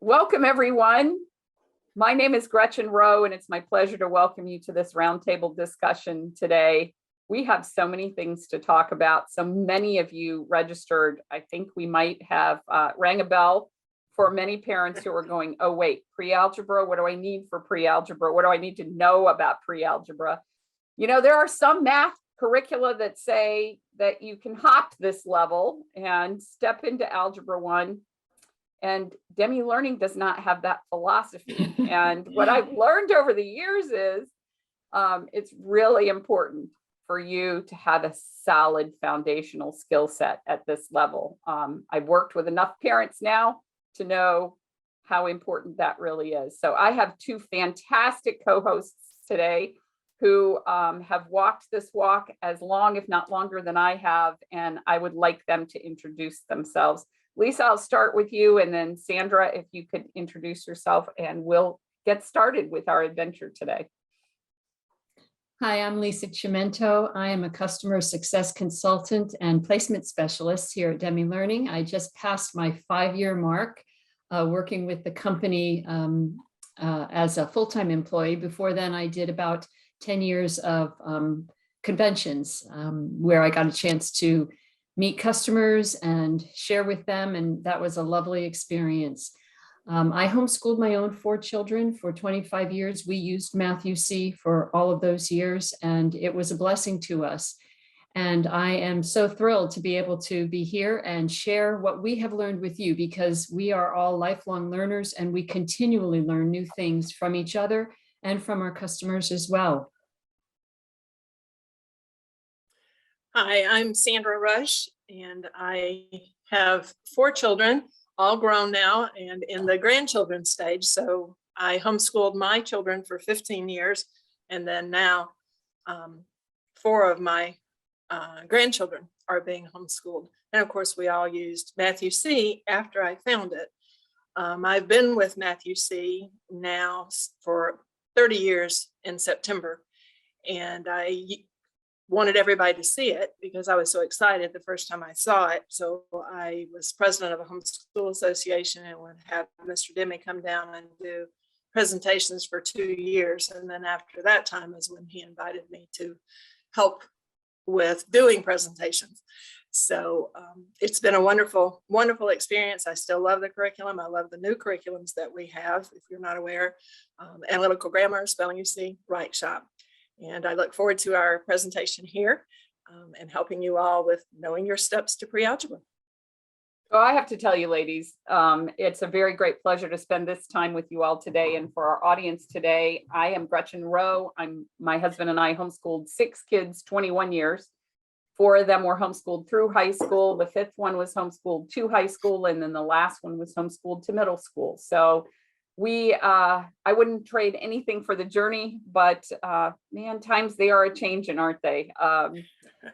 Welcome, everyone. My name is Gretchen Rowe, and it's my pleasure to welcome you to this roundtable discussion today. We have so many things to talk about. So many of you registered. I think we might have rang a bell for many parents who are going, oh, wait, pre-algebra, what do I need for pre-algebra? What do I need to know about pre-algebra? You know, there are some math curricula that say that you can hop this level and step into Algebra 1. And Demme learning does not have that philosophy. And what I've learned over the years is it's really important for you to have a solid foundational skill set at this level. I've worked with enough parents now to know how important that really is. So I have two fantastic co-hosts today who have walked this walk as long, if not longer than I have, and I would like them to introduce themselves. Lisa, I'll start with you, and then Sandra, if you could introduce yourself, and we'll get started with our adventure today. Hi, I'm Lisa Chimento. I am a customer success consultant and placement specialist here at Demme Learning. I just passed my 5-year mark working with the company as a full-time employee. Before then, I did about 10 years of conventions where I got a chance to meet customers and share with them, and that was a lovely experience. I homeschooled my own 4 children for 25 years. We used Math-UC for all of those years, and it was a blessing to us. And I am so thrilled to be able to be here and share what we have learned with you, because we are all lifelong learners and we continually learn new things from each other and from our customers as well. Hi, I'm Sandra Rush, and I have 4 children, all grown now and in the grandchildren stage. So I homeschooled my children for 15 years, and then now 4 of my grandchildren are being homeschooled. And of course, we all used Math-UC after I found it. I've been with Math-UC now for 30 years in September, and I wanted everybody to see it because I was so excited the first time I saw it. So I was president of a homeschool association and would have Mr. Demme come down and do presentations for 2 years. And then after that time is when he invited me to help with doing presentations. So it's been a wonderful, wonderful experience. I still love the curriculum. I love the new curriculums that we have. If you're not aware, analytical grammar, spelling UC, Right Shop. And I look forward to our presentation here and helping you all with knowing your steps to pre-algebra. So I have to tell you, ladies, it's a very great pleasure to spend this time with you all today. And for our audience today, I am Gretchen Rowe. My husband and I homeschooled 6 kids, 21 years. 4 of them were homeschooled through high school. The 5th one was homeschooled to high school. And then the last one was homeschooled to middle school. So I wouldn't trade anything for the journey, but man, times they are a changing, aren't they?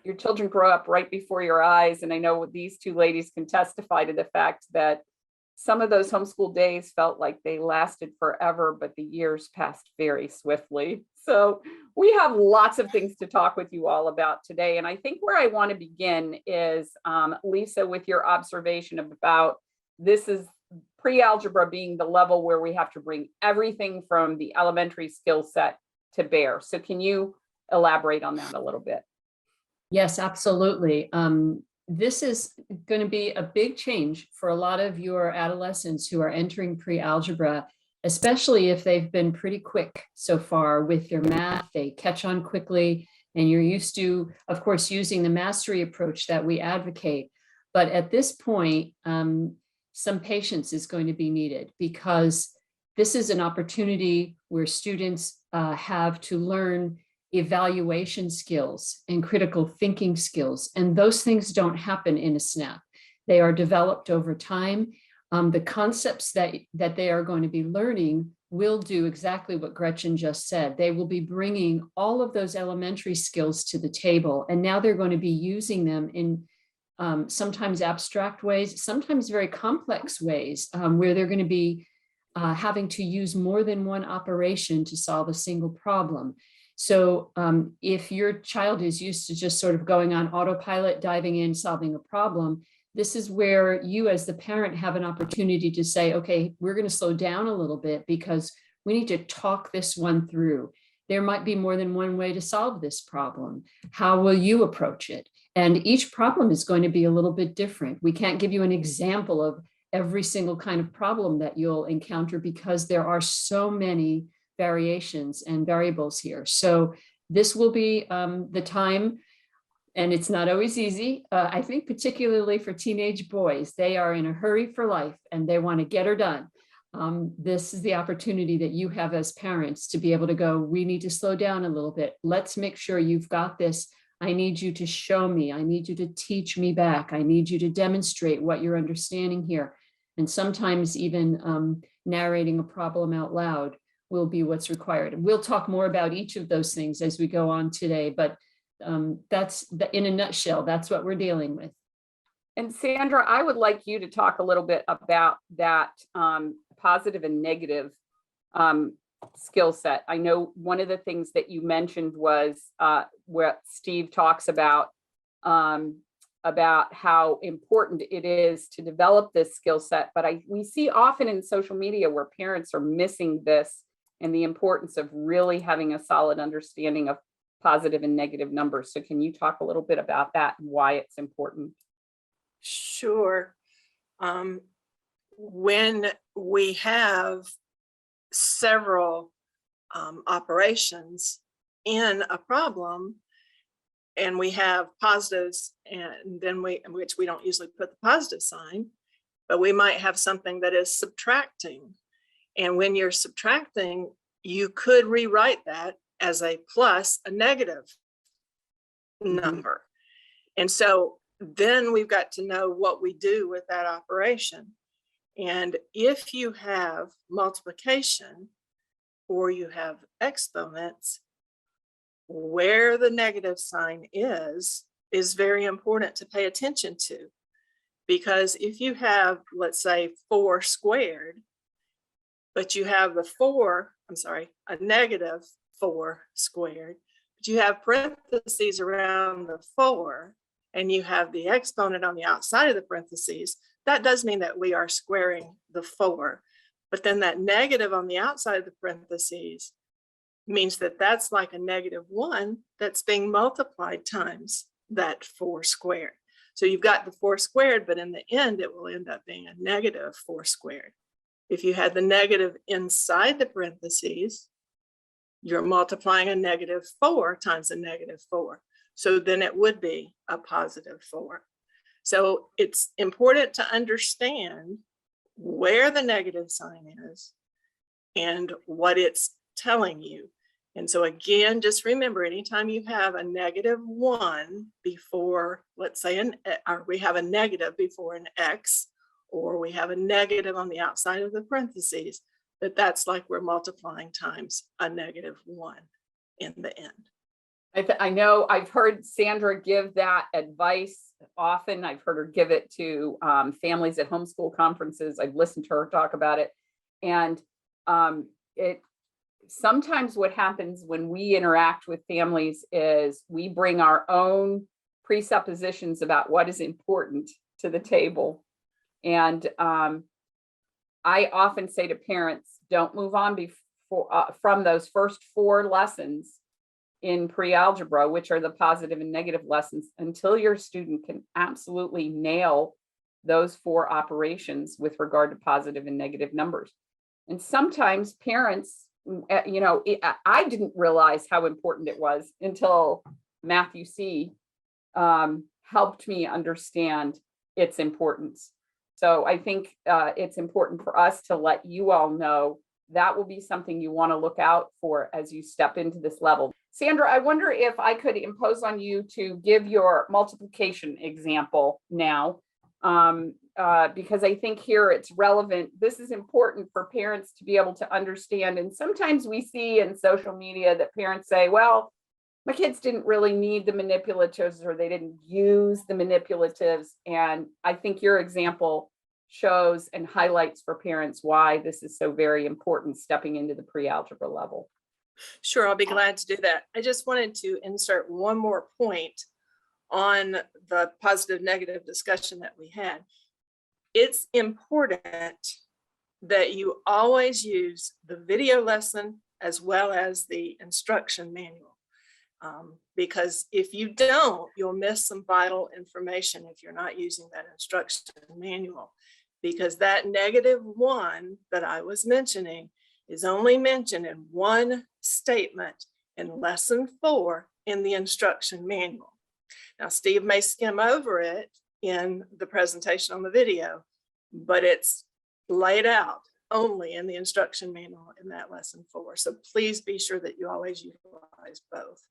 Your children grow up right before your eyes. And I know these 2 ladies can testify to the fact that some of those homeschool days felt like they lasted forever, but the years passed very swiftly. So we have lots of things to talk with you all about today. And I think where I want to begin is, Lisa, with your observation about this is pre-algebra being the level where we have to bring everything from the elementary skill set to bear. So can you elaborate on that a little bit? Yes, absolutely. This is going to be a big change for a lot of your adolescents who are entering pre-algebra, especially if they've been pretty quick so far with their math. They catch on quickly, and you're used to, of course, using the mastery approach that we advocate. But at this point, some patience is going to be needed, because this is an opportunity where students have to learn evaluation skills and critical thinking skills. And those things don't happen in a snap. They are developed over time. The concepts that they are going to be learning will do exactly what Gretchen just said. They will be bringing all of those elementary skills to the table. And now they're going to be using them in sometimes abstract ways, sometimes very complex ways, where they're going to be having to use more than one operation to solve a single problem. So if your child is used to just sort of going on autopilot, diving in, solving a problem, This is where you as the parent have an opportunity to say, okay, we're going to slow down a little bit because we need to talk this one through. There might be more than one way to solve this problem. How will you approach it? And each problem is going to be a little bit different. We can't give you an example of every single kind of problem that you'll encounter because there are so many variations and variables here. So this will be the time, and it's not always easy. I think particularly for teenage boys, they are in a hurry for life and they want to get her done. This is the opportunity that you have as parents to be able to go, we need to slow down a little bit. Let's make sure you've got this. I need you to show me. I need you to teach me back. I need you to demonstrate what you're understanding here. And sometimes even narrating a problem out loud will be what's required. And we'll talk more about each of those things as we go on today, but in a nutshell, that's what we're dealing with. And Sandra, I would like you to talk a little bit about that positive and negative skill set. I know one of the things that you mentioned was where Steve talks about how important it is to develop this skill set. But we see often in social media where parents are missing this and the importance of really having a solid understanding of positive and negative numbers. So can you talk a little bit about that and why it's important? Sure. When we have several operations in a problem, and we have positives, and then which we don't usually put the positive sign, but we might have something that is subtracting. And when you're subtracting, you could rewrite that as a plus a negative number. And so then we've got to know what we do with that operation. And if you have multiplication or you have exponents, where the negative sign is very important to pay attention to. Because if you have, let's say, 4 squared, but you have a negative 4 squared, but you have parentheses around the 4, and you have the exponent on the outside of the parentheses, that does mean that we are squaring the 4. But then that negative on the outside of the parentheses means that that's like a -1 that's being multiplied times that 4 squared. So you've got the 4 squared, but in the end, it will end up being a -4 squared. If you had the negative inside the parentheses, you're multiplying a -4 times a -4. So then it would be a +4. So it's important to understand where the negative sign is and what it's telling you. And so again, just remember, anytime you have a -1 before, let's say, or we have a negative before an X, or we have a negative on the outside of the parentheses, that's like we're multiplying times a -1 in the end. I know I've heard Sandra give that advice often. I've heard her give it to families at homeschool conferences. I've listened to her talk about it. And sometimes what happens when we interact with families is we bring our own presuppositions about what is important to the table. And I often say to parents, don't move on from those first 4 lessons in pre-algebra, which are the positive and negative lessons, until your student can absolutely nail those 4 operations with regard to positive and negative numbers. And sometimes parents, I didn't realize how important it was until Matthew C. Helped me understand its importance. So I think it's important for us to let you all know that will be something you want to look out for as you step into this level. Sandra, I wonder if I could impose on you to give your multiplication example now, because I think here it's relevant. This is important for parents to be able to understand. And sometimes we see in social media that parents say, well, my kids didn't really need the manipulatives, or they didn't use the manipulatives. And I think your example shows and highlights for parents why this is so very important stepping into the pre-algebra level. Sure, I'll be glad to do that. I just wanted to insert one more point on the positive negative discussion that we had. It's important that you always use the video lesson as well as the instruction manual. Because if you don't, you'll miss some vital information if you're not using that instruction manual. Because that -1 that I was mentioning is only mentioned in one statement in lesson 4 in the instruction manual. Now, Steve may skim over it in the presentation on the video, but it's laid out only in the instruction manual in that lesson 4. So please be sure that you always utilize both.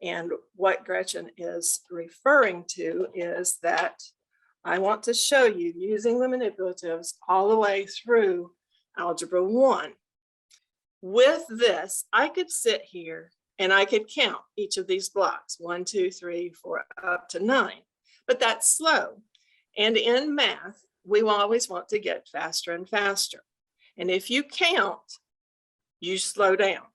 And what Gretchen is referring to is that I want to show you using the manipulatives all the way through Algebra 1. With this, I could sit here and I could count each of these blocks, 1, 2, 3, 4, up to 9, but that's slow. And in math, we will always want to get faster and faster. And if you count, you slow down.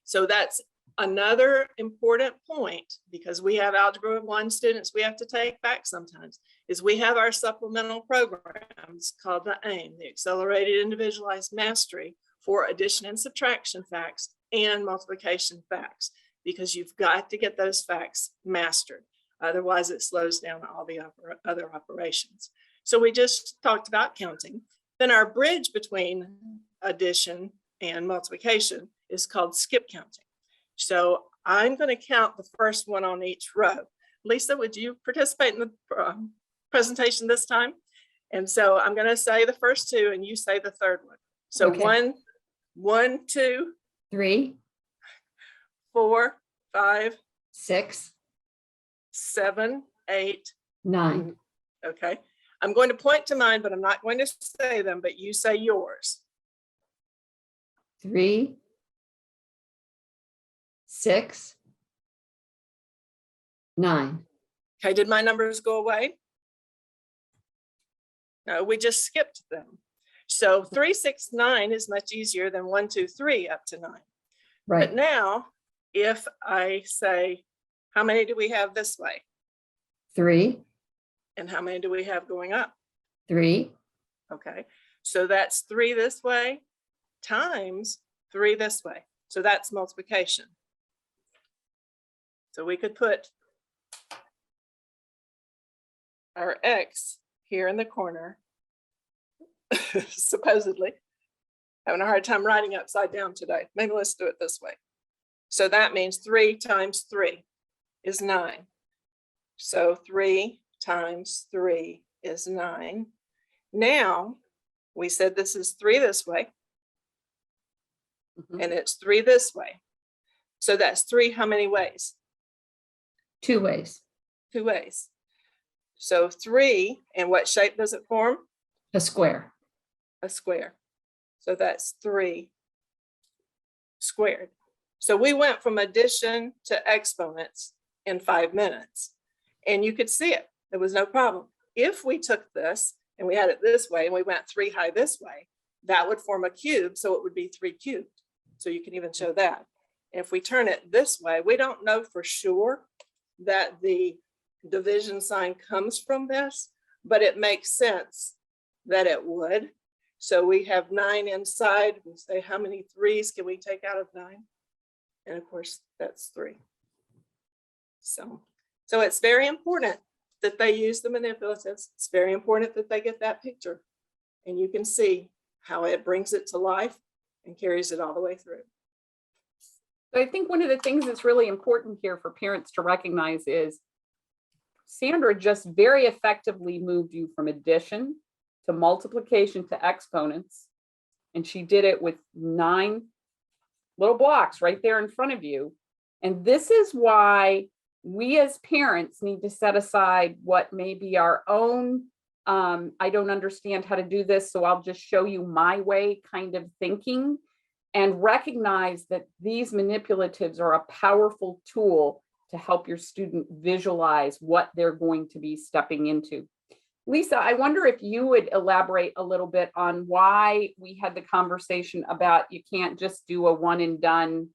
So that's another important point, because we have Algebra 1 students we have to take back sometimes, is we have our supplemental programs called the AIM, the Accelerated Individualized Mastery, for addition and subtraction facts and multiplication facts, because you've got to get those facts mastered. Otherwise, it slows down all the other operations. So we just talked about counting. Then our bridge between addition and multiplication is called skip counting. So I'm going to count the first one on each row. Lisa, would you participate in the presentation this time? And so I'm going to say the first two and you say the third one. So Okay. 1, 2, 3, 4, 5, 6, 7, 8, 9. okay. I'm going to point to mine, but I'm not going to say them, but you say yours. 3, 6, 9. Okay, did my numbers go away? No, we just skipped them. So 3, 6, 9 is much easier than 1, 2, 3 up to 9. Right. But now, if I say, how many do we have this way? 3, And how many do we have going up? 3, Okay, so that's 3 this way times 3 this way. So that's multiplication. So we could put our X here in the corner, supposedly. Having a hard time writing upside down today. Maybe let's do it this way. So that means 3 times 3 is 9. So 3 times 3 is 9. Now, we said this is 3 this way, and it's 3 this way. So that's 3 how many ways? 2 ways. 2 ways. So 3, and what shape does it form? A square. A square. So that's 3 squared. So we went from addition to exponents in 5 minutes, and you could see it. There was no problem. If we took this and we had it this way and we went 3 high this way, that would form a cube, so it would be 3 cubed. So you can even show that. If we turn it this way, we don't know for sure that the division sign comes from this, but it makes sense that it would. So we have 9 inside. We say, how many 3s can we take out of 9? And of course, that's 3. So it's very important that they use the manipulatives. It's very important that they get that picture. And you can see how it brings it to life and carries it all the way through. So I think one of the things that's really important here for parents to recognize is Sandra just very effectively moved you from addition to multiplication to exponents. And she did it with 9 little blocks right there in front of you. And this is why we as parents need to set aside what may be our own, I don't understand how to do this, so I'll just show you my way kind of thinking, and recognize that these manipulatives are a powerful tool to help your student visualize what they're going to be stepping into. Lisa, I wonder if you would elaborate a little bit on why we had the conversation about you can't just do a one and done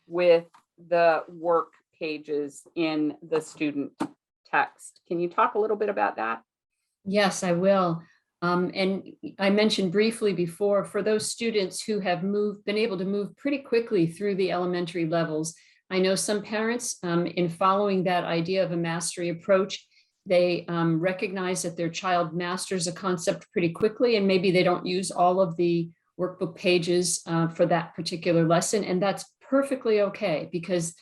with the work pages in the student text. Can you talk a little bit about that? Yes, I will. And I mentioned briefly before, for those students who have been able to move pretty quickly through the elementary levels, I know some parents, in following that idea of a mastery approach, they recognize that their child masters a concept pretty quickly, and maybe they don't use all of the workbook pages for that particular lesson. And that's perfectly okay, because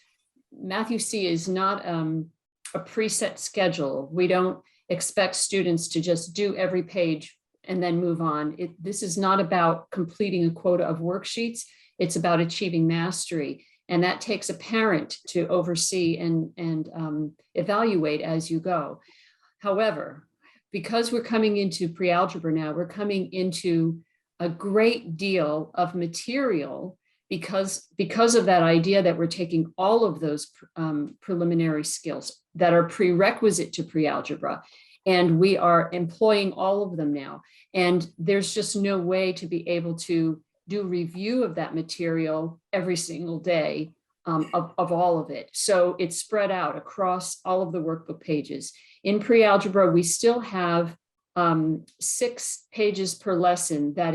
Matthew C is not a preset schedule. We don't expect students to just do every page and then move on. This is not about completing a quota of worksheets. It's about achieving mastery. And that takes a parent to oversee and evaluate as you go. However, because we're coming into pre-algebra now, we're coming into a great deal of material because of that idea that we're taking all of those preliminary skills that are prerequisite to pre-algebra, and we are employing all of them now. And there's just no way to be able to do review of that material every single day of all of it. So it's spread out across all of the workbook pages. In pre-algebra, we still have 6 pages per lesson that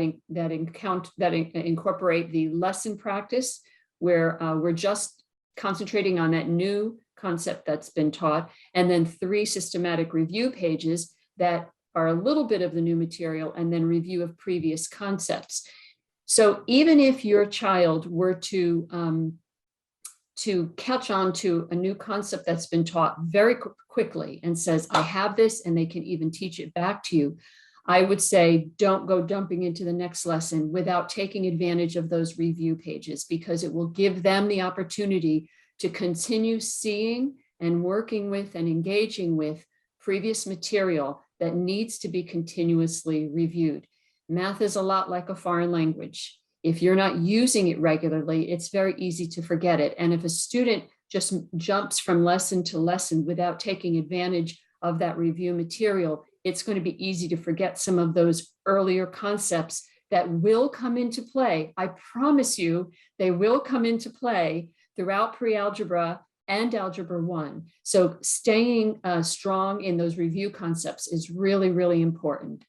incorporate the lesson practice, where we're just concentrating on that new concept that's been taught, and then 3 systematic review pages that are a little bit of the new material, and then review of previous concepts. So even if your child were to catch on to a new concept that's been taught very quickly and says, I have this, and they can even teach it back to you, I would say don't go dumping into the next lesson without taking advantage of those review pages, because it will give them the opportunity to continue seeing and working with and engaging with previous material that needs to be continuously reviewed. Math is a lot like a foreign language. If you're not using it regularly, it's very easy to forget it. And if a student just jumps from lesson to lesson without taking advantage of that review material, it's going to be easy to forget some of those earlier concepts that will come into play. I promise you, they will come into play throughout pre-algebra and algebra 1. So staying strong in those review concepts is really, really important.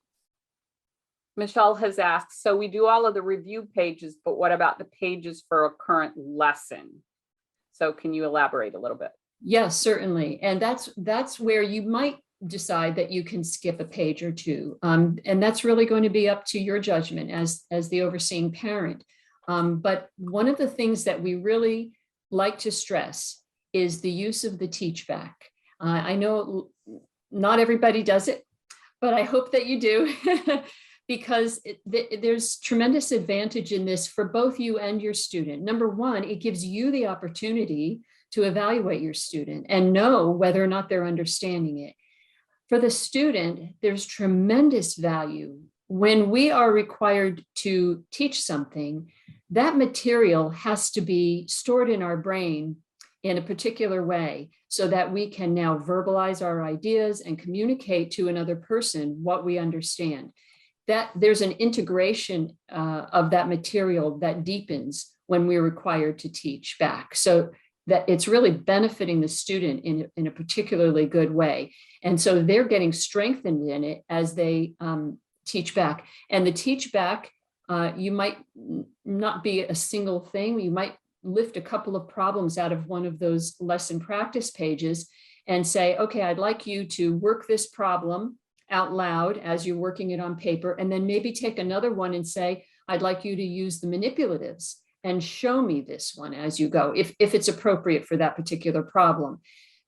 Michelle has asked, so we do all of the review pages, but what about the pages for a current lesson? So can you elaborate a little bit? Yes, certainly. And that's where you might decide that you can skip a page or two. And that's really going to be up to your judgment as the overseeing parent. But one of the things that we really like to stress is the use of the teach back. I know not everybody does it, but I hope that you do. Because there's tremendous advantage in this for both you and your student. Number one, it gives you the opportunity to evaluate your student and know whether or not they're understanding it. For the student, there's tremendous value when we are required to teach something. That material has to be stored in our brain in a particular way so that we can now verbalize our ideas and communicate to another person what we understand. That there's an integration of that material that deepens when we're required to teach back. So that it's really benefiting the student in a particularly good way. And so they're getting strengthened in it as they teach back. And the teach back, you might not be a single thing. You might lift a couple of problems out of one of those lesson practice pages and say, okay, I'd like you to work this problem out loud as you're working it on paper, and then maybe take another one and say, I'd like you to use the manipulatives and show me this one as you go, if it's appropriate for that particular problem.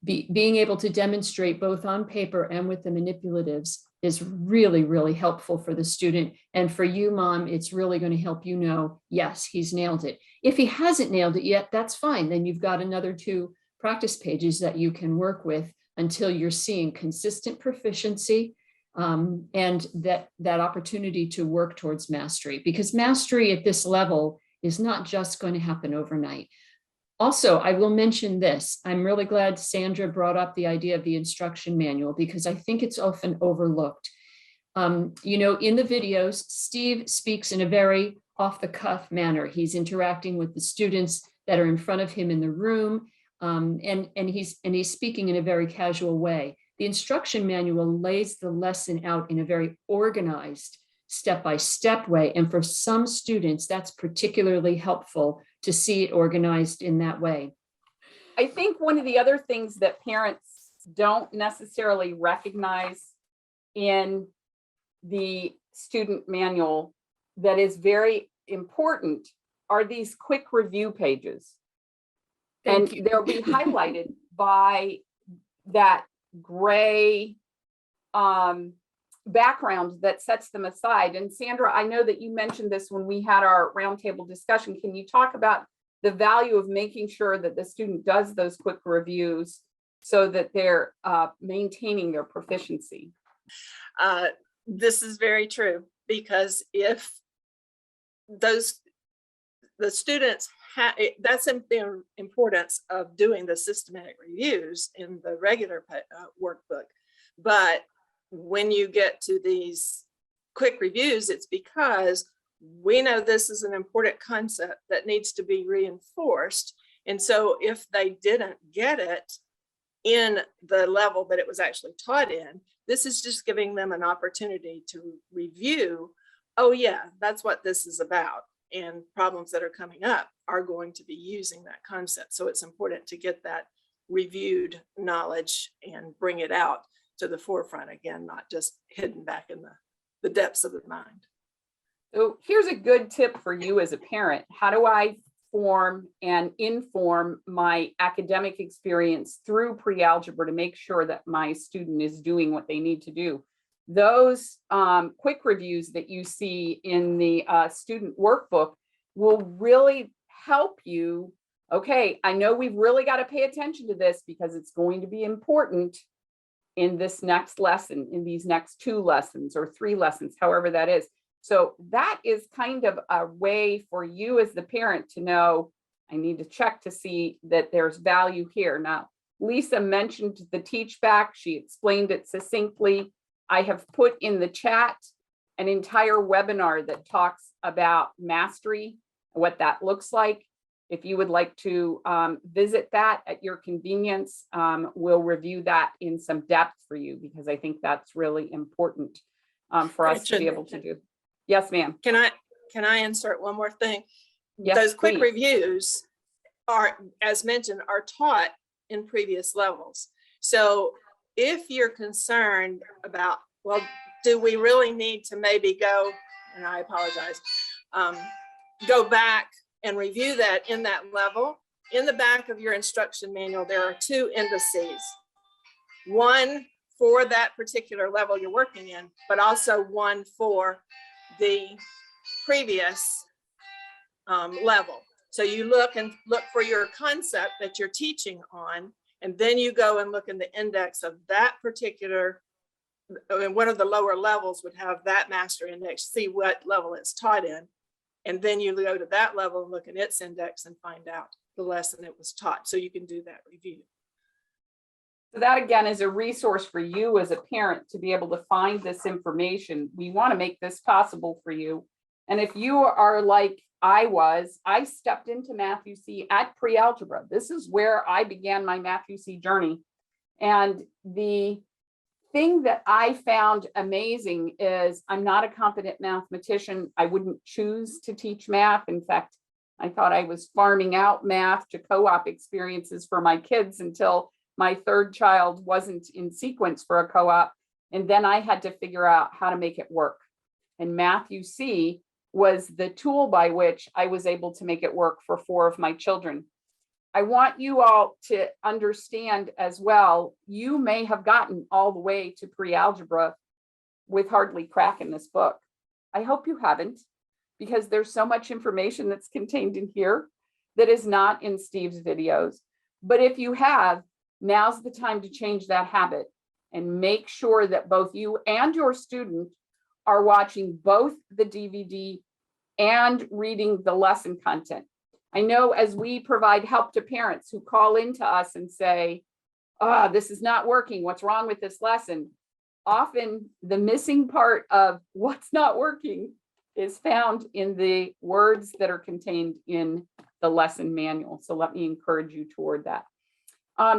Being able to demonstrate both on paper and with the manipulatives is really, really helpful for the student. And for you, Mom, it's really going to help you know, yes, he's nailed it. If he hasn't nailed it yet, that's fine. Then you've got another 2 practice pages that you can work with until you're seeing consistent proficiency and that opportunity to work towards mastery, because mastery at this level is not just going to happen overnight. Also, I will mention this. I'm really glad Sandra brought up the idea of the instruction manual, because I think it's often overlooked. You know, in the videos, Steve speaks in a very off-the-cuff manner. He's interacting with the students that are in front of him in the room, and he's speaking in a very casual way. The instruction manual lays the lesson out in a very organized, step-by-step way. And for some students, that's particularly helpful to see it organized in that way. I think one of the other things that parents don't necessarily recognize in the student manual that is very important are these quick review pages. Thank And you. they'll be highlighted by that gray background that sets them aside. And Sandra, I know that you mentioned this when we had our roundtable discussion. Can you talk about the value of making sure that the student does those quick reviews so that they're maintaining their proficiency? This is very true, because if the students that's the importance of doing the systematic reviews in the regular workbook. But when you get to these quick reviews, it's because we know this is an important concept that needs to be reinforced. And so if they didn't get it in the level that it was actually taught in, this is just giving them an opportunity to review, oh yeah, that's what this is about. And problems that are coming up are going to be using that concept. So it's important to get that reviewed knowledge and bring it out to the forefront again, not just hidden back in the depths of the mind. So here's a good tip for you as a parent. How do I form and inform my academic experience through pre-algebra to make sure that my student is doing what they need to do? Those quick reviews that you see in the student workbook will really help you. Okay, I know we've really got to pay attention to this because it's going to be important in this next lesson, in these next 2 lessons or 3 lessons, however that is. So that is kind of a way for you as the parent to know, I need to check to see that there's value here. Now, Lisa mentioned the teach back. She explained it succinctly. I have put in the chat an entire webinar that talks about mastery, what that looks like. If you would like to visit that at your convenience, we'll review that in some depth for you, because I think that's really important for us to be able to do. Yes, ma'am. Can I insert one more thing? Yes, those quick please. reviews are, as mentioned, are taught in previous levels. So if you're concerned about, well, do we really need to maybe go, and I apologize, go back and review that in that level? In the back of your instruction manual, there are 2 indices. One for that particular level you're working in, but also one for the previous level. So you look for your concept that you're teaching on, and then you go and look in the index of that particular, and one of the lower levels would have that master index, see what level it's taught in. And then you go to that level and look at its index and find out the lesson it was taught. So you can do that review. So that again is a resource for you as a parent to be able to find this information. We want to make this possible for you. And if you are like I was, I stepped into Math UC at pre-algebra. This is where I began my Math UC journey. And the thing that I found amazing is I'm not a competent mathematician. I wouldn't choose to teach math. In fact, I thought I was farming out math to co-op experiences for my kids until my 3rd child wasn't in sequence for a co-op. And then I had to figure out how to make it work. And Math UC was the tool by which I was able to make it work for 4 of my children. I want you all to understand as well, you may have gotten all the way to pre-algebra with hardly cracking this book. I hope you haven't, because there's so much information that's contained in here that is not in Steve's videos. But if you have, now's the time to change that habit and make sure that both you and your student are watching both the DVD and reading the lesson content. I know as we provide help to parents who call into us and say, this is not working, what's wrong with this lesson? Often the missing part of what's not working is found in the words that are contained in the lesson manual. So let me encourage you toward that.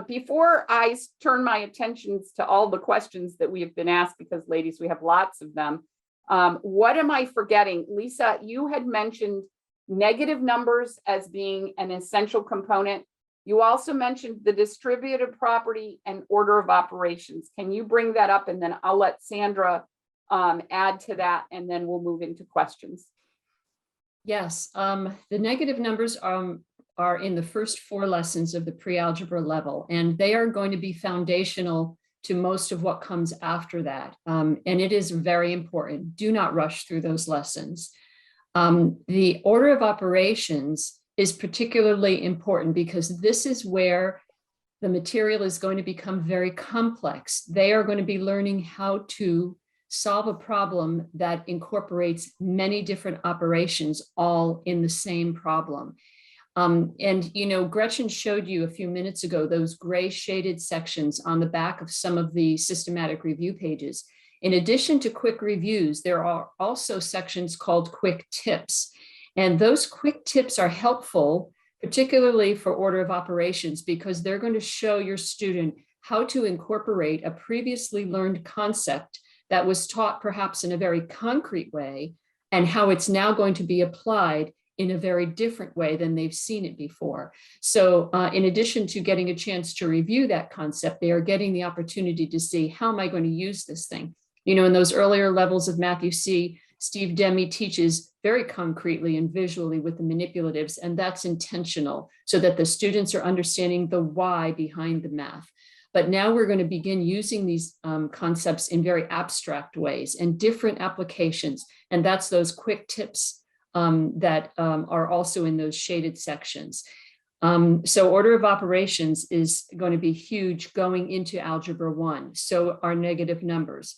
Before I turn my attentions to all the questions that we have been asked, because ladies, we have lots of them. What am I forgetting? Lisa, you had mentioned negative numbers as being an essential component. You also mentioned the distributive property and order of operations. Can you bring that up? And then I'll let Sandra add to that, and then we'll move into questions. Yes, the negative numbers are in the first 4 lessons of the pre-algebra level, and they are going to be foundational to most of what comes after that. And it is very important. Do not rush through those lessons. The order of operations is particularly important because this is where the material is going to become very complex. They are going to be learning how to solve a problem that incorporates many different operations all in the same problem. And, you know, Gretchen showed you a few minutes ago those gray shaded sections on the back of some of the systematic review pages. In addition to quick reviews, there are also sections called quick tips. And those quick tips are helpful, particularly for order of operations, because they're going to show your student how to incorporate a previously learned concept that was taught perhaps in a very concrete way, and how it's now going to be applied in a very different way than they've seen it before. So in addition to getting a chance to review that concept, they are getting the opportunity to see, how am I going to use this thing? You know, in those earlier levels of Math, you see Steve Demme teaches very concretely and visually with the manipulatives, and that's intentional so that the students are understanding the why behind the math. But now we're going to begin using these concepts in very abstract ways and different applications. And that's those quick tips that are also in those shaded sections. So order of operations is going to be huge going into Algebra 1. So are negative numbers.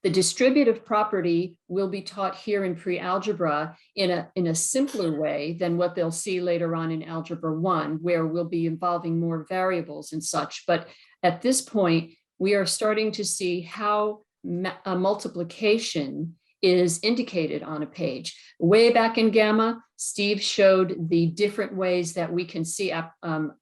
The distributive property will be taught here in pre-algebra in a simpler way than what they'll see later on in Algebra 1, where we'll be involving more variables and such. But at this point, we are starting to see how a multiplication is indicated on a page. Way back in Gamma, Steve showed the different ways that we can see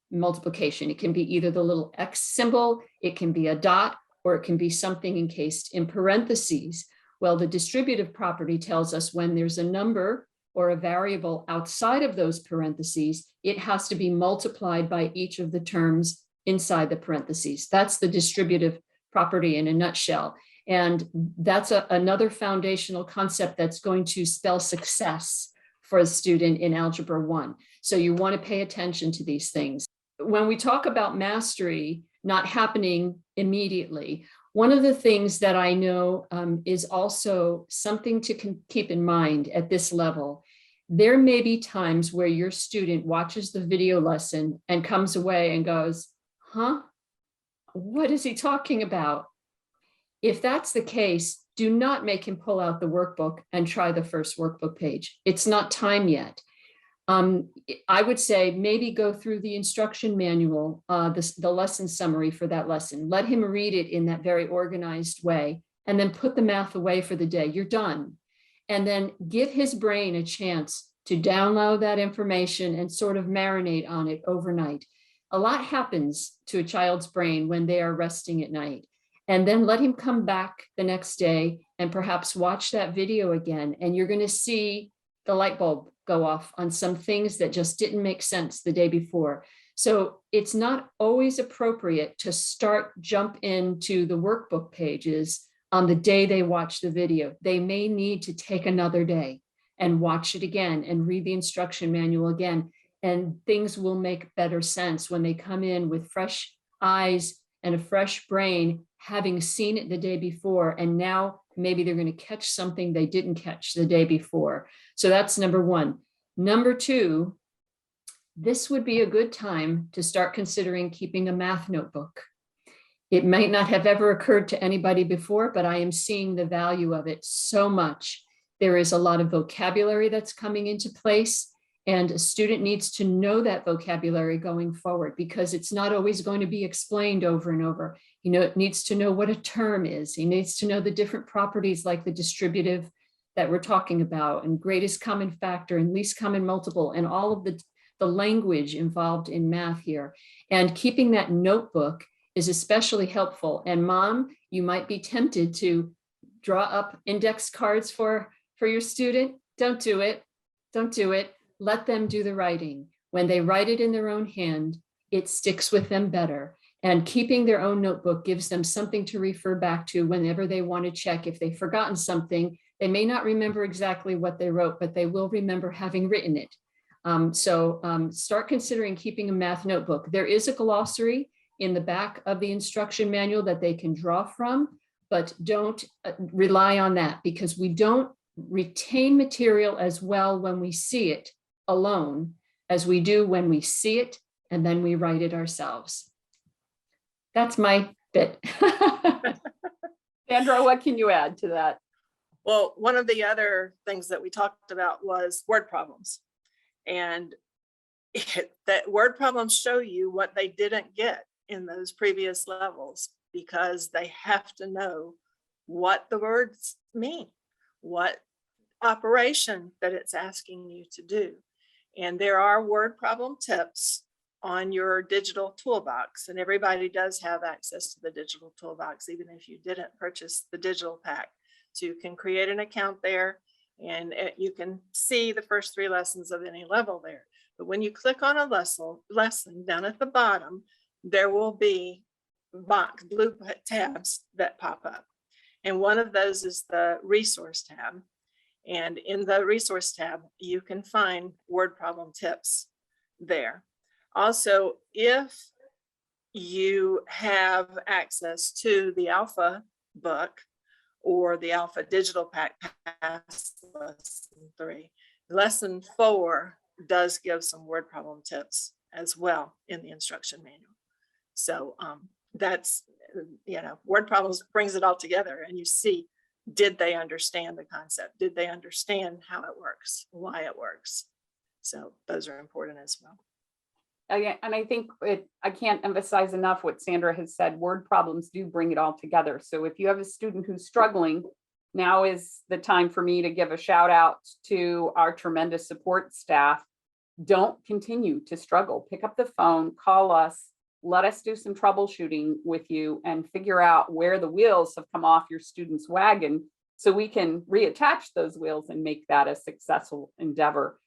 multiplication. It can be either the little X symbol, it can be a dot, or it can be something encased in parentheses. Well, the distributive property tells us when there's a number or a variable outside of those parentheses, it has to be multiplied by each of the terms inside the parentheses. That's the distributive property in a nutshell. And that's another foundational concept that's going to spell success for a student in Algebra 1. So you want to pay attention to these things. When we talk about mastery not happening immediately, one of the things that I know is also something to keep in mind at this level. There may be times where your student watches the video lesson and comes away and goes, huh? What is he talking about? If that's the case, do not make him pull out the workbook and try the first workbook page. It's not time yet. I would say maybe go through the instruction manual, the lesson summary for that lesson. Let him read it in that very organized way, and then put the math away for the day. You're done. And then give his brain a chance to download that information and sort of marinate on it overnight. A lot happens to a child's brain when they are resting at night. And then let him come back the next day and perhaps watch that video again. And you're going to see the light bulb go off on some things that just didn't make sense the day before. So it's not always appropriate to jump into the workbook pages on the day they watch the video. They may need to take another day and watch it again and read the instruction manual again. And things will make better sense when they come in with fresh eyes and a fresh brain, having seen it the day before, and now maybe they're going to catch something they didn't catch the day before. So that's number one. Number two, this would be a good time to start considering keeping a math notebook. It might not have ever occurred to anybody before, but I am seeing the value of it so much. There is a lot of vocabulary that's coming into place, and a student needs to know that vocabulary going forward, because it's not always going to be explained over and over. It needs to know what a term is. He needs to know the different properties like the distributive that we're talking about, and greatest common factor and least common multiple, and all of the the language involved in math here. And keeping that notebook is especially helpful. And mom, you might be tempted to draw up index cards for your student. Don't do it. Don't do it. Let them do the writing. When they write it in their own hand, it sticks with them better. And keeping their own notebook gives them something to refer back to whenever they want to check. If they've forgotten something, they may not remember exactly what they wrote, but they will remember having written it. Start considering keeping a math notebook. There is a glossary in the back of the instruction manual that they can draw from, but don't rely on that, because we don't retain material as well when we see it alone as we do when we see it and then we write it ourselves. That's my bit. Sandra, what can you add to that? Well, one of the other things that we talked about was word problems. And that word problems show you what they didn't get in those previous levels, because they have to know what the words mean, what operation that it's asking you to do. And there are word problem tips on your digital toolbox, and everybody does have access to the digital toolbox, even if you didn't purchase the digital pack. So you can create an account there, and you can see the first 3 lessons of any level there. But when you click on a lesson down at the bottom, there will be blue tabs that pop up. And one of those is the resource tab. And in the resource tab, you can find word problem tips there. Also, if you have access to the Alpha book or the Alpha digital pack past lesson 3, lesson 4 does give some word problem tips as well in the instruction manual. So that's, word problems brings it all together, and you see, did they understand the concept? Did they understand how it works, why it works? So those are important as well. And I think I can't emphasize enough what Sandra has said. Word problems do bring it all together. So if you have a student who's struggling, now is the time for me to give a shout out to our tremendous support staff. Don't continue to struggle. Pick up the phone, call us, let us do some troubleshooting with you and figure out where the wheels have come off your student's wagon so we can reattach those wheels and make that a successful endeavor.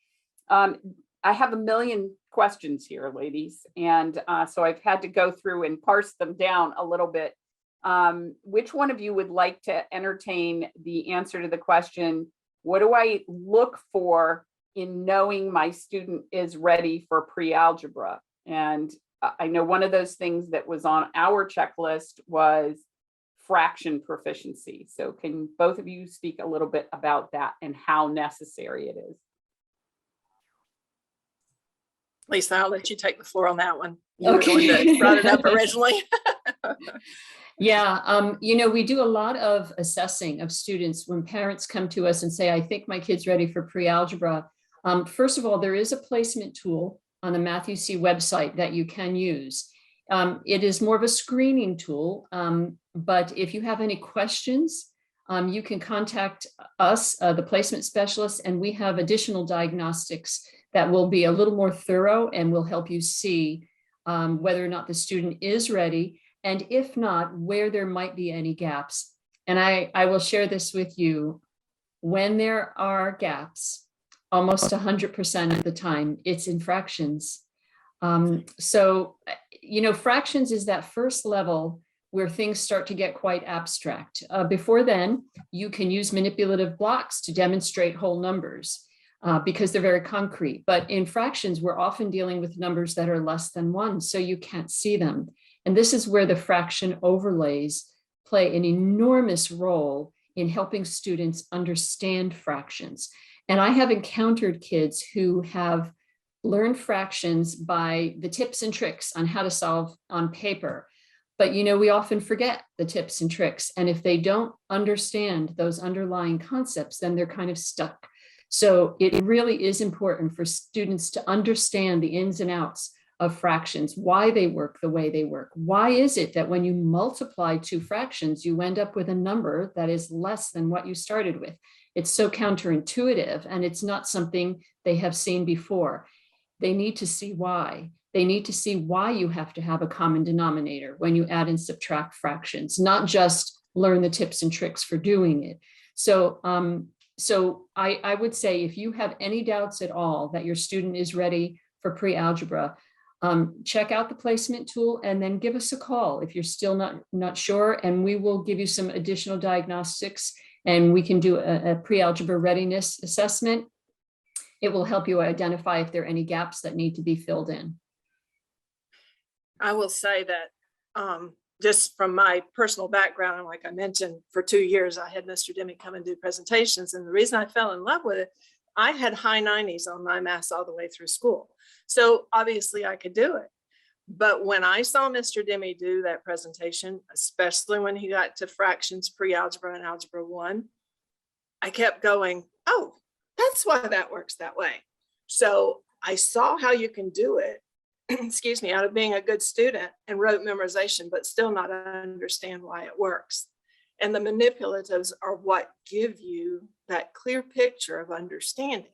I have a million questions here, ladies, and so I've had to go through and parse them down a little bit. Which one of you would like to entertain the answer to the question, what do I look for in knowing my student is ready for pre-algebra? And I know one of those things that was on our checklist was fraction proficiency. So can both of you speak a little bit about that and how necessary it is? Lisa, I'll let you take the floor on that one. You were Okay. the one that brought it up originally. Yeah, we do a lot of assessing of students when parents come to us and say, I think my kid's ready for pre-algebra. First of all, there is a placement tool on the MathUC website that you can use. It is more of a screening tool, but if you have any questions, you can contact us, the placement specialists, and we have additional diagnostics that will be a little more thorough and will help you see whether or not the student is ready, and if not, where there might be any gaps. And I will share this with you. When there are gaps, almost 100% of the time, it's in fractions. Fractions is that first level where things start to get quite abstract. Before then, you can use manipulative blocks to demonstrate whole numbers because they're very concrete. But in fractions, we're often dealing with numbers that are less than 1, so you can't see them. And this is where the fraction overlays play an enormous role in helping students understand fractions. And I have encountered kids who have learned fractions by the tips and tricks on how to solve on paper. But, we often forget the tips and tricks. And if they don't understand those underlying concepts, then they're kind of stuck. So it really is important for students to understand the ins and outs of fractions, why they work the way they work. Why is it that when you multiply 2 fractions, you end up with a number that is less than what you started with? It's so counterintuitive, and it's not something they have seen before. they need to see why. They need to see why you have to have a common denominator when you add and subtract fractions, not just learn the tips and tricks for doing it. So, I would say if you have any doubts at all that your student is ready for pre-algebra, check out the placement tool and then give us a call if you're still not sure, and we will give you some additional diagnostics, and we can do a pre-algebra readiness assessment. It will help you identify if there are any gaps that need to be filled in. I will say that just from my personal background, and like I mentioned, for 2 years, I had Mr. Demme come and do presentations. And the reason I fell in love with it, I had high 90s on my math all the way through school. So obviously I could do it. But when I saw Mr. Demme do that presentation, especially when he got to fractions, pre-algebra and algebra 1, I kept going, oh, that's why that works that way. So I saw how you can do it, excuse me, out of being a good student and rote memorization, but still not understand why it works. And the manipulatives are what give you that clear picture of understanding.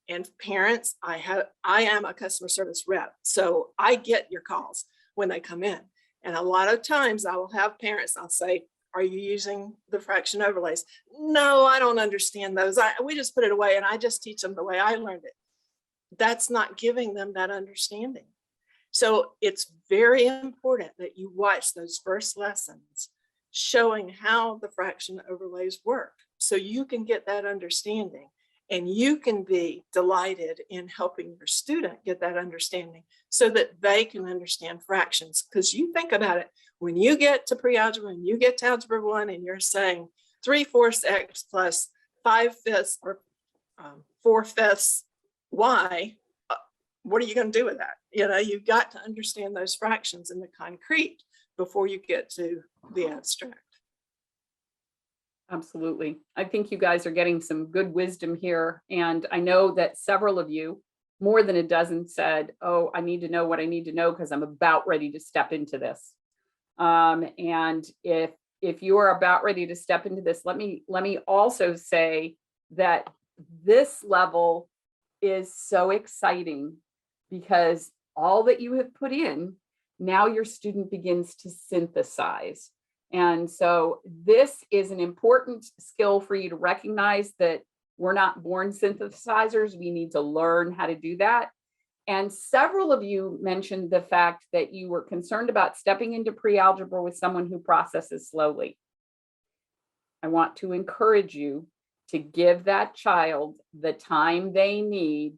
And parents, I am a customer service rep, so I get your calls when they come in. And a lot of times I will have parents, I'll say, are you using the fraction overlays? No, I don't understand those. We just put it away and I just teach them the way I learned it. That's not giving them that understanding. So it's very important that you watch those first lessons showing how the fraction overlays work so you can get that understanding, and you can be delighted in helping your student get that understanding so that they can understand fractions. Because you think about it, when you get to pre-algebra and you get to algebra 1 and you're saying 3/4 x plus 5/5 or 4/5 y, what are you going to do with that? You know, you've got to understand those fractions in the concrete before you get to the abstract. Absolutely. I think you guys are getting some good wisdom here. And I know that several of you, more than a dozen, said, oh, I need to know what I need to know because I'm about ready to step into this. And if you are about ready to step into this, let me also say that this level is so exciting because all that you have put in, now your student begins to synthesize. And so this is an important skill for you to recognize that we're not born synthesizers. We need to learn how to do that. And several of you mentioned the fact that you were concerned about stepping into pre-algebra with someone who processes slowly. I want to encourage you to give that child the time they need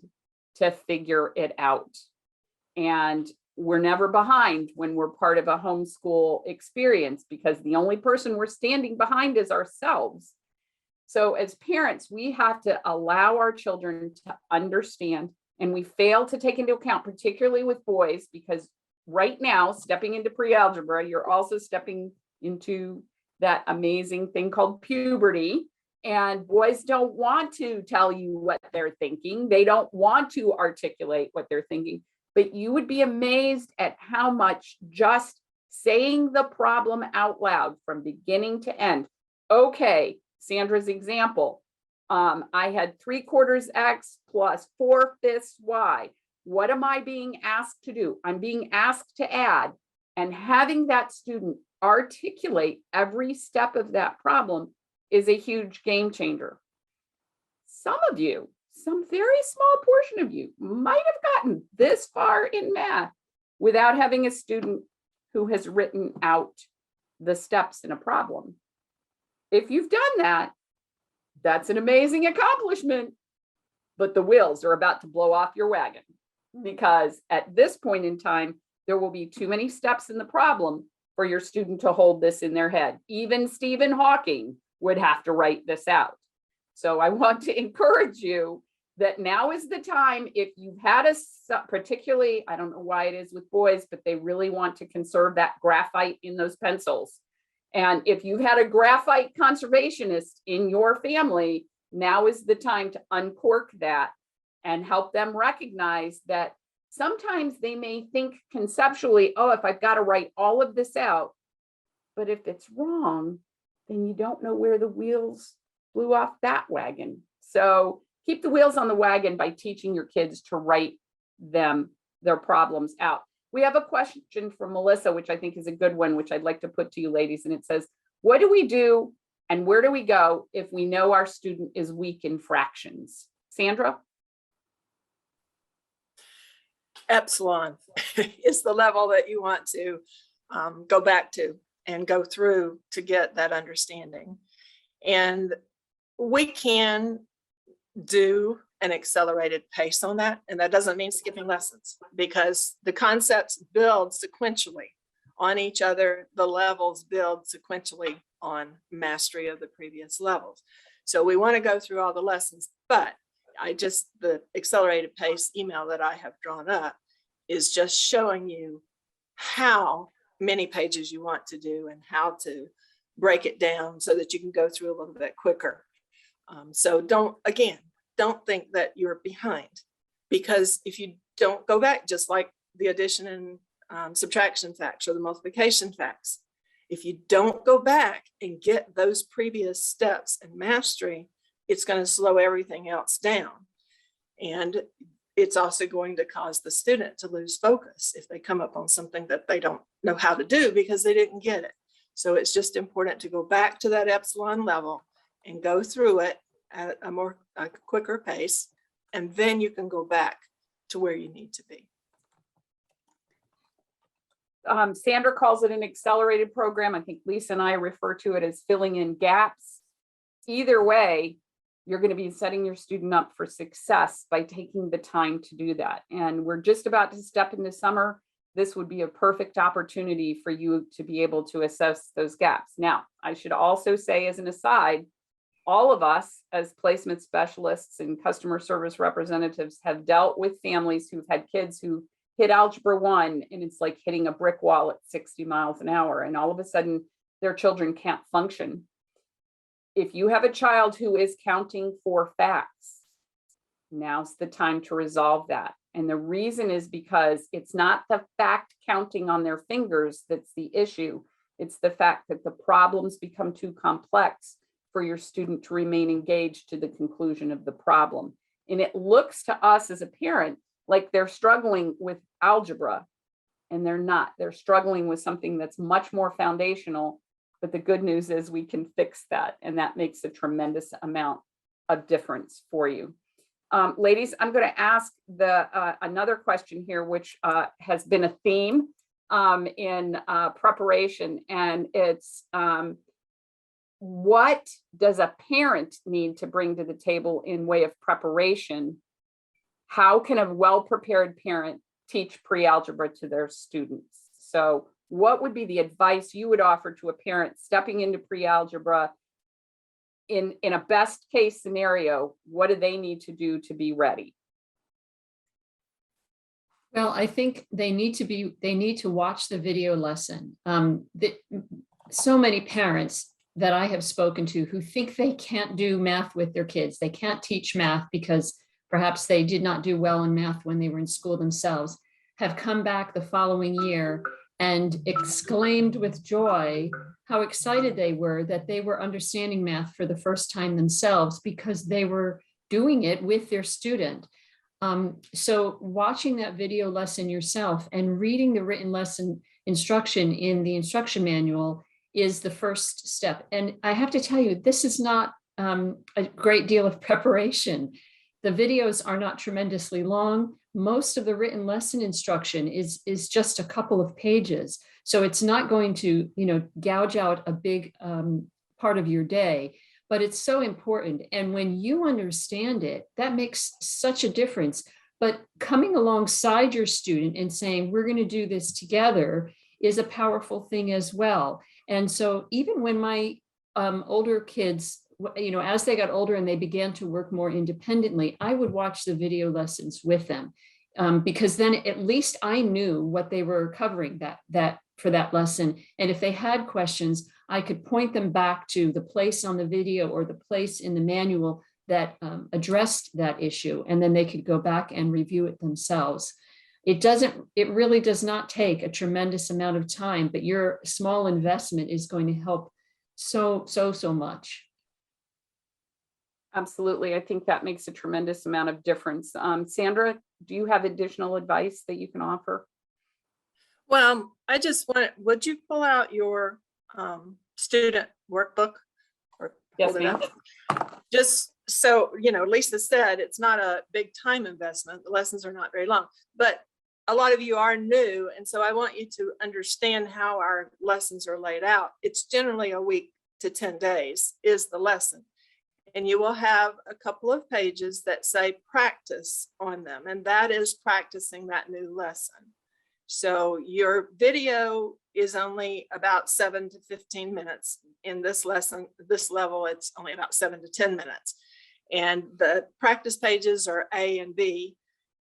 to figure it out. And we're never behind when we're part of a homeschool experience because the only person we're standing behind is ourselves. So as parents, we have to allow our children to understand, and we fail to take into account, particularly with boys, because right now, stepping into pre-algebra, you're also stepping into that amazing thing called puberty. And boys don't want to tell you what they're thinking. They don't want to articulate what they're thinking. But you would be amazed at how much just saying the problem out loud from beginning to end. Okay, Sandra's example. I had 3/4 x plus 4/5 y. What am I being asked to do? I'm being asked to add, and having that student articulate every step of that problem is a huge game changer. Some of you, some very small portion of you might have gotten this far in math without having a student who has written out the steps in a problem. If you've done that, that's an amazing accomplishment, but the wheels are about to blow off your wagon because at this point in time, there will be too many steps in the problem for your student to hold this in their head. Even Stephen Hawking would have to write this out. So I want to encourage you that now is the time. If you've had particularly, I don't know why it is with boys, but they really want to conserve that graphite in those pencils. And if you've had a graphite conservationist in your family, now is the time to uncork that and help them recognize that sometimes they may think conceptually, oh, if I've got to write all of this out, but if it's wrong, then you don't know where the wheels blew off that wagon. So keep the wheels on the wagon by teaching your kids to write them their problems out. We have a question from Melissa, which I think is a good one, which I'd like to put to you ladies. And it says, what do we do and where do we go if we know our student is weak in fractions? Sandra? Epsilon is the level that you want to go back to and go through to get that understanding. And we can do an accelerated pace on that. And that doesn't mean skipping lessons, because the concepts build sequentially on each other. The levels build sequentially on mastery of the previous levels. So we want to go through all the lessons, but the accelerated pace email that I have drawn up is just showing you how many pages you want to do and how to break it down so that you can go through a little bit quicker. So don't think that you're behind, because if you don't go back, just like the addition and subtraction facts or the multiplication facts, if you don't go back and get those previous steps and mastery, it's going to slow everything else down. And it's also going to cause the student to lose focus if they come up on something that they don't know how to do because they didn't get it. So it's just important to go back to that epsilon level and go through it at a quicker pace, and then you can go back to where you need to be. Sandra calls it an accelerated program. I think Lisa and I refer to it as filling in gaps. Either way, you're going to be setting your student up for success by taking the time to do that. And we're just about to step into summer. This would be a perfect opportunity for you to be able to assess those gaps. Now, I should also say as an aside, all of us as placement specialists and customer service representatives have dealt with families who've had kids who hit Algebra 1 and it's like hitting a brick wall at 60 miles an hour, and all of a sudden their children can't function. If you have a child who is counting for facts, now's the time to resolve that. And the reason is because it's not the fact counting on their fingers that's the issue. It's the fact that the problems become too complex for your student to remain engaged to the conclusion of the problem. And it looks to us as a parent like they're struggling with algebra, and they're not. They're struggling with something that's much more foundational. But the good news is we can fix that, and that makes a tremendous amount of difference for you. Ladies, I'm going to ask another question here, which has been a theme in preparation, and it's what does a parent need to bring to the table in way of preparation? How can a well-prepared parent teach pre-algebra to their students? So what would be the advice you would offer to a parent stepping into pre-algebra in a best case scenario? What do they need to do to be ready? Well, I think they need to watch the video lesson. So many parents that I have spoken to who think they can't do math with their kids. They can't teach math because perhaps they did not do well in math when they were in school themselves, have come back the following year and exclaimed with joy how excited they were that they were understanding math for the first time themselves because they were doing it with their student. So watching that video lesson yourself and reading the written lesson instruction in the instruction manual is the first step. And I have to tell you, this is not a great deal of preparation. The videos are not tremendously long. Most of the written lesson instruction is just a couple of pages. So it's not going to, gouge out a big part of your day, but it's so important. And when you understand it, that makes such a difference. But coming alongside your student and saying, we're going to do this together is a powerful thing as well. And so even when my older kids, as they got older and they began to work more independently, I would watch the video lessons with them because then at least I knew what they were covering for that lesson. And if they had questions, I could point them back to the place on the video or the place in the manual that addressed that issue. And then they could go back and review it themselves. It really does not take a tremendous amount of time, but your small investment is going to help so much. Absolutely. I think that makes a tremendous amount of difference. Sandra, do you have additional advice that you can offer? Well, I just want, would you pull out your student workbook or Yes, hold it ma'am. up? Just so, Lisa said, it's not a big time investment. The lessons are not very long, but a lot of you are new. And so I want you to understand how our lessons are laid out. It's generally a week to 10 days is the lesson. And you will have a couple of pages that say practice on them. And that is practicing that new lesson. So your video is only about 7 to 15 minutes. In this lesson, this level, it's only about 7 to 10 minutes. And the practice pages are A and B.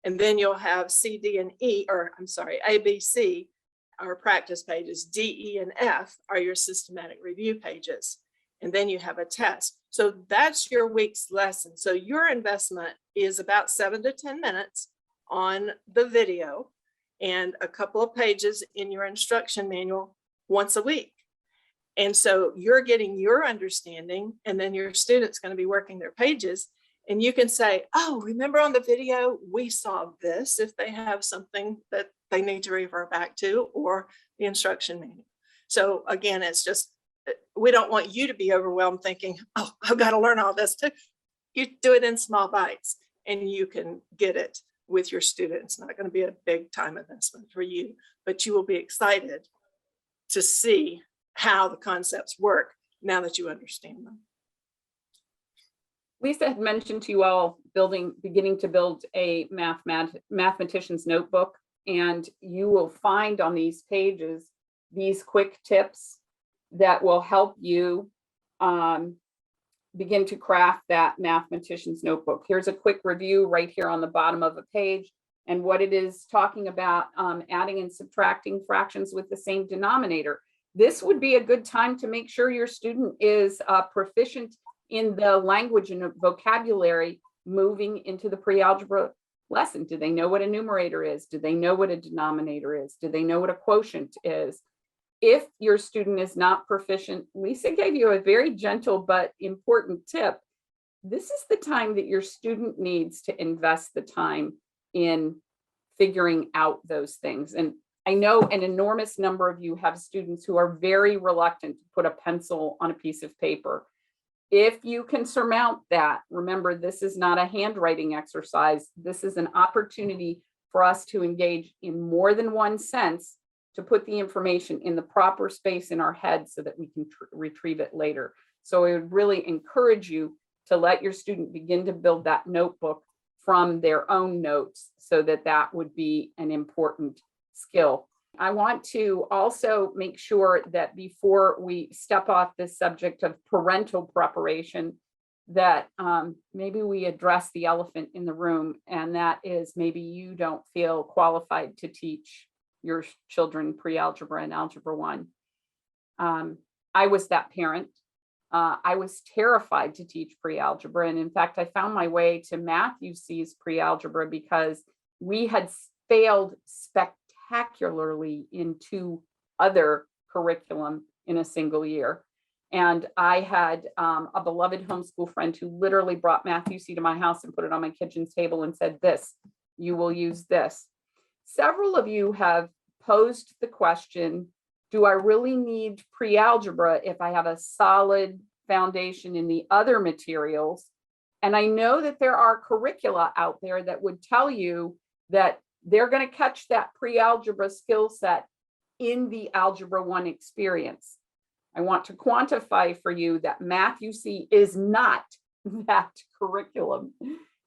And then you'll have C, D, and E, or I'm sorry, A, B, C are practice pages. D, E, and F are your systematic review pages. And then you have a test. So that's your week's lesson. So your investment is about 7 to 10 minutes on the video and a couple of pages in your instruction manual once a week. And so you're getting your understanding, and then your student's going to be working their pages. And you can say, oh, remember on the video, we saw this, if they have something that they need to refer back to, or the instruction manual. So again, it's just, we don't want you to be overwhelmed thinking, oh, I've got to learn all this too. You do it in small bites and you can get it with your student. It's not going to be a big time investment for you, but you will be excited to see how the concepts work now that you understand them. Lisa had mentioned to you all beginning to build a mathematician's notebook, and you will find on these pages these quick tips that will help you begin to craft that mathematician's notebook. Here's a quick review right here on the bottom of a page, and what it is talking about, adding and subtracting fractions with the same denominator. This would be a good time to make sure your student is proficient in the language and vocabulary moving into the pre-algebra lesson. Do they know what a numerator is? Do they know what a denominator is? Do they know what a quotient is? If your student is not proficient, Lisa gave you a very gentle but important tip. This is the time that your student needs to invest the time in figuring out those things. And I know an enormous number of you have students who are very reluctant to put a pencil on a piece of paper. If you can surmount that, remember, this is not a handwriting exercise. This is an opportunity for us to engage in more than one sense, to put the information in the proper space in our head so that we can retrieve it later. So I would really encourage you to let your student begin to build that notebook from their own notes, so that that would be an important skill. I want to also make sure that before we step off this subject of parental preparation, that maybe we address the elephant in the room, and that is maybe you don't feel qualified to teach your children pre-algebra and algebra 1. I was that parent. I was terrified to teach pre-algebra. And in fact, I found my way to Matthew C's pre-algebra because we had failed spectacularly in 2 other curriculum in a single year. And I had a beloved homeschool friend who literally brought Matthew C to my house and put it on my kitchen table and said, this, you will use this. Several of you have posed the question, do I really need pre-algebra if I have a solid foundation in the other materials? And I know that there are curricula out there that would tell you that they're going to catch that pre-algebra skill set in the Algebra 1 experience. I want to quantify for you that Matthew C is not that curriculum.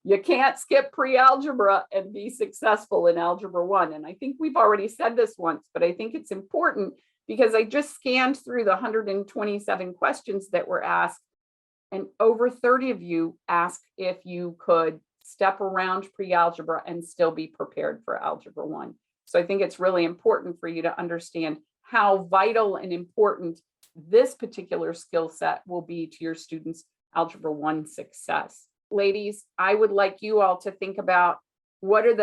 You can't skip pre-algebra and be successful in Algebra 1. And I think we've already said this once, but I think it's important because I just scanned through the 127 questions that were asked, and over 30 of you asked if you could step around pre-algebra and still be prepared for Algebra 1. So I think it's really important for you to understand how vital and important this particular skill set will be to your students' Algebra 1 success. Ladies, I would like you all to think about what are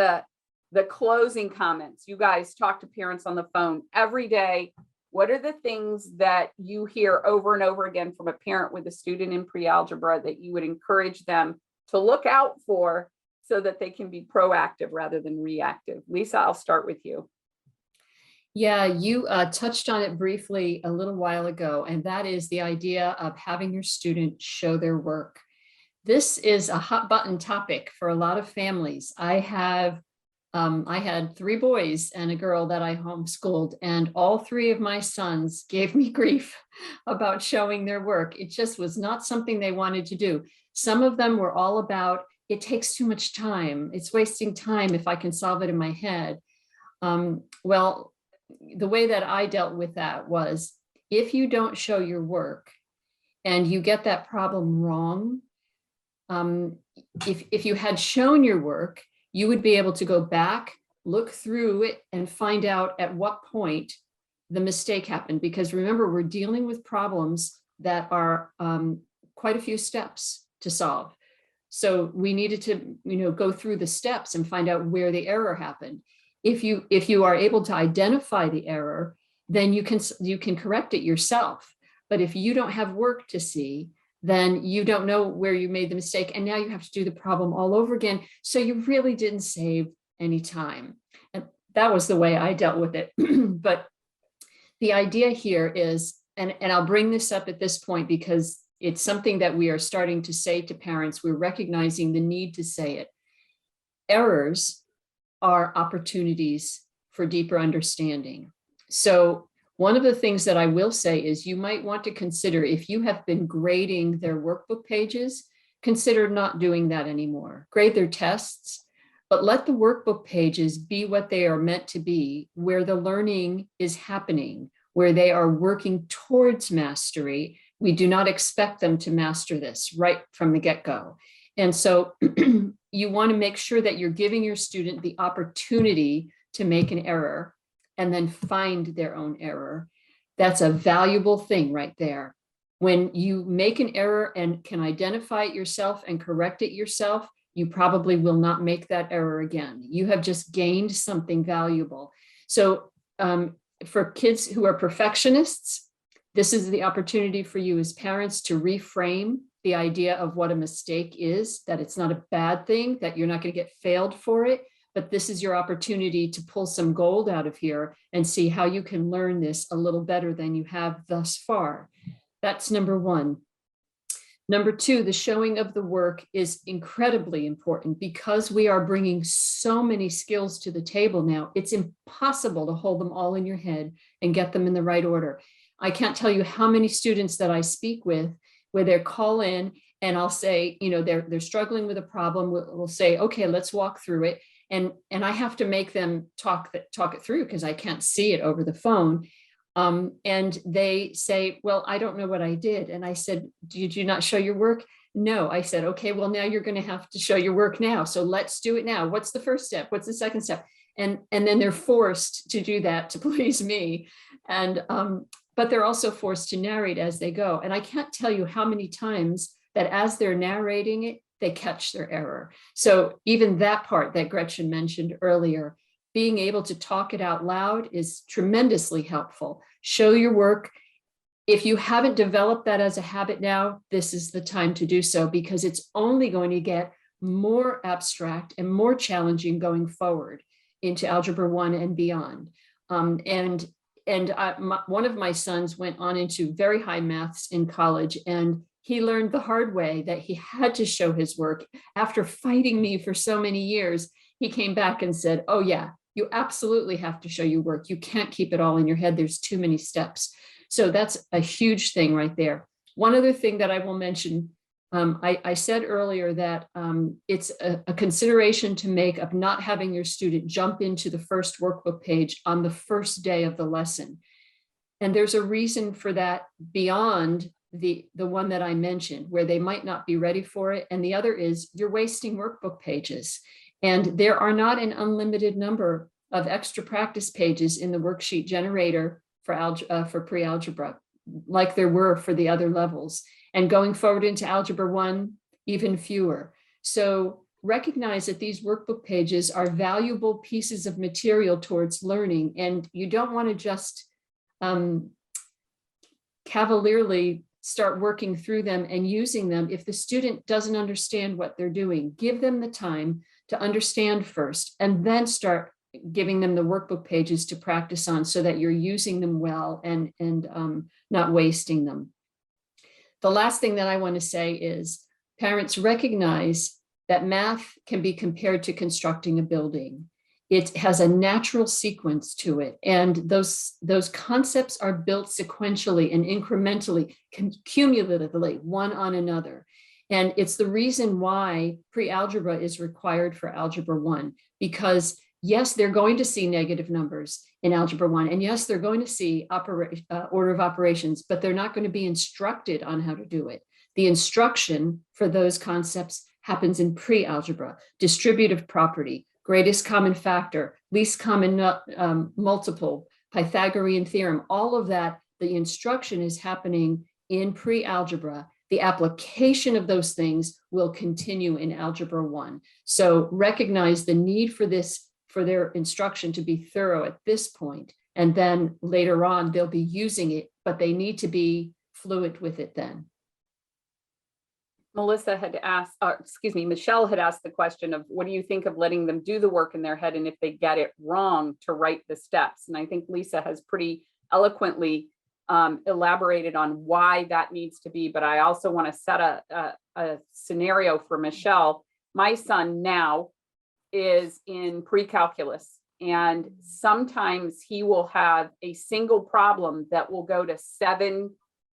the closing comments. You guys talk to parents on the phone every day. what are the things that you hear over and over again from a parent with a student in pre-algebra that you would encourage them to look out for so that they can be proactive rather than reactive? Lisa, I'll start with you. Yeah, you touched on it briefly a little while ago, and that is the idea of having your student show their work. This is a hot button topic for a lot of families. I had 3 boys and a girl that I homeschooled, and all 3 of my sons gave me grief about showing their work. It just was not something they wanted to do. Some of them were all about, it takes too much time. It's wasting time if I can solve it in my head. Well, the way that I dealt with that was, if you don't show your work and you get that problem wrong, if you had shown your work, you would be able to go back, look through it, and find out at what point the mistake happened. Because remember, we're dealing with problems that are quite a few steps to solve. So we needed to, go through the steps and find out where the error happened. If you are able to identify the error, then you can correct it yourself. But if you don't have work to see, then you don't know where you made the mistake. And now you have to do the problem all over again. So you really didn't save any time. And that was the way I dealt with it. But the idea here is, and I'll bring this up at this point because it's something that we are starting to say to parents. We're recognizing the need to say it. Errors are opportunities for deeper understanding. So one of the things that I will say is, you might want to consider, if you have been grading their workbook pages, consider not doing that anymore. Grade their tests, but let the workbook pages be what they are meant to be, where the learning is happening, where they are working towards mastery. We do not expect them to master this right from the get-go. And so you want to make sure that you're giving your student the opportunity to make an error and then find their own error. That's a valuable thing right there. When you make an error and can identify it yourself and correct it yourself, you probably will not make that error again. You have just gained something valuable. So for kids who are perfectionists, this is the opportunity for you as parents to reframe the idea of what a mistake is, that it's not a bad thing, that you're not going to get failed for it, but this is your opportunity to pull some gold out of here and see how you can learn this a little better than you have thus far. That's number 1. Number 2, the showing of the work is incredibly important because we are bringing so many skills to the table now. It's impossible to hold them all in your head and get them in the right order. I can't tell you how many students that I speak with where they call in and I'll say, they're struggling with a problem. We'll say, okay, let's walk through it. And I have to make them talk it through because I can't see it over the phone. And they say, well, I don't know what I did. And I said, did you not show your work? No. I said, okay, well, now you're going to have to show your work now. So let's do it now. What's the first step? What's the second step? And then they're forced to do that to please me. And but they're also forced to narrate as they go. And I can't tell you how many times that as they're narrating it, they catch their error. So even that part that Gretchen mentioned earlier, being able to talk it out loud is tremendously helpful. Show your work. If you haven't developed that as a habit now, this is the time to do so, because it's only going to get more abstract and more challenging going forward into Algebra 1 and beyond. One of my sons went on into very high maths in college, and he learned the hard way that he had to show his work. After fighting me for so many years, he came back and said, oh yeah, you absolutely have to show your work. You can't keep it all in your head. There's too many steps. So that's a huge thing right there. One other thing that I will mention, I said earlier that it's a consideration to make of not having your student jump into the first workbook page on the first day of the lesson. And there's a reason for that beyond the one that I mentioned, where they might not be ready for it. And the other is you're wasting workbook pages. And there are not an unlimited number of extra practice pages in the worksheet generator for pre-algebra, like there were for the other levels. And going forward into Algebra 1, even fewer. So recognize that these workbook pages are valuable pieces of material towards learning, and you don't want to just cavalierly start working through them and using them if the student doesn't understand what they're doing. Give them the time to understand first, and then start giving them the workbook pages to practice on so that you're using them well and not wasting them. The last thing that I want to say is parents recognize that math can be compared to constructing a building. It has a natural sequence to it, and those concepts are built sequentially and incrementally, cumulatively, one on another. And it's the reason why pre-algebra is required for Algebra 1, because yes, they're going to see negative numbers in Algebra 1, and yes, they're going to see order of operations, but they're not going to be instructed on how to do it. The instruction for those concepts happens in pre-algebra: distributive property, greatest common factor, least common multiple, Pythagorean theorem, all of that. The instruction is happening in pre-algebra. The application of those things will continue in Algebra 1. So recognize the need for this, for their instruction to be thorough at this point, and then later on they'll be using it, but they need to be fluid with it then. Melissa had asked, Michelle had asked the question of what do you think of letting them do the work in their head, and if they get it wrong, to write the steps. And I think Lisa has pretty eloquently elaborated on why that needs to be. But I also want to set a scenario for Michelle. My son now is in pre-calculus, and sometimes he will have a single problem that will go to 7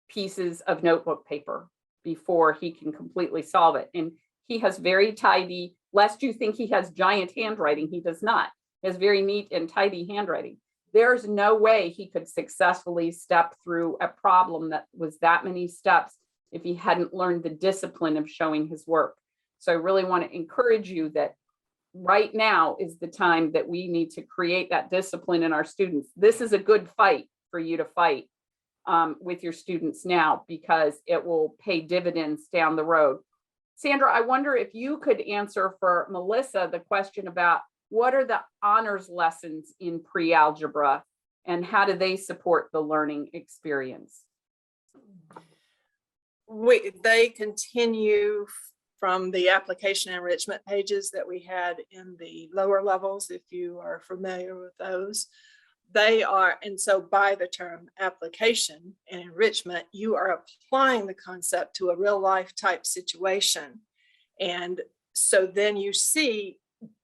pieces of notebook paper before he can completely solve it. And he has very tidy, lest you think he has giant handwriting, he does not. He has very neat and tidy handwriting. There's no way he could successfully step through a problem that was that many steps if he hadn't learned the discipline of showing his work. So I really want to encourage you that right now is the time that we need to create that discipline in our students. This is a good fight for you to fight with your students now, because it will pay dividends down the road. Sandra, I wonder if you could answer for Melissa the question about what are the honors lessons in pre-algebra and how do they support the learning experience? They continue from the application enrichment pages that we had in the lower levels, if you are familiar with those. They are, and so by the term application and enrichment, you are applying the concept to a real life type situation. And so then you see,